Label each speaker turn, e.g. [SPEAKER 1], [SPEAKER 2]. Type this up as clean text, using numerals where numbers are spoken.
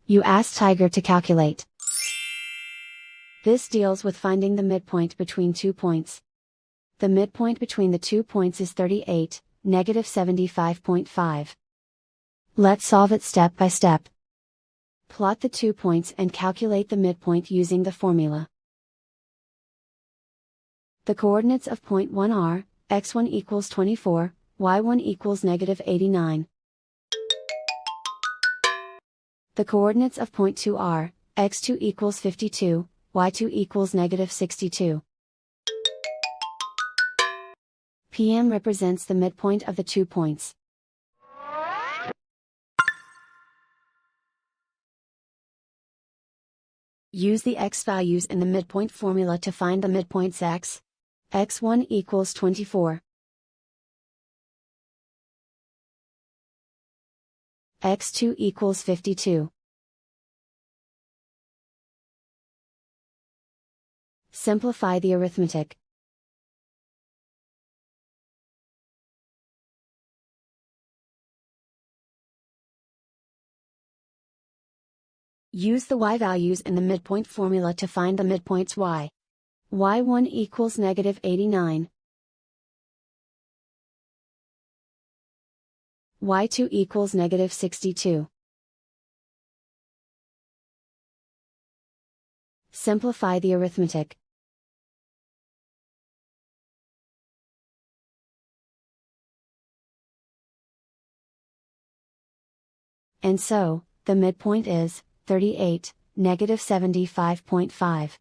[SPEAKER 1] You ask Tiger to calculate. This deals with finding the midpoint between 2 points. The midpoint between the 2 points is 38, negative 75.5. Let's solve it step by step. Plot the 2 points and calculate the midpoint using the formula. The coordinates of point 1 are, x1 equals 24, y1 equals negative 89. The coordinates of point 2 are, x2 equals 52, y2 equals negative 62. PM represents the midpoint of the 2 points. Use the x values in the midpoint formula to find the midpoints x. x1 equals 24. x2 equals 52. Simplify the arithmetic. Use the y values in the midpoint formula to find the midpoints y. y1 equals negative 89. y2 equals negative 62. Simplify the arithmetic. And so, the midpoint is 38, negative 75.5.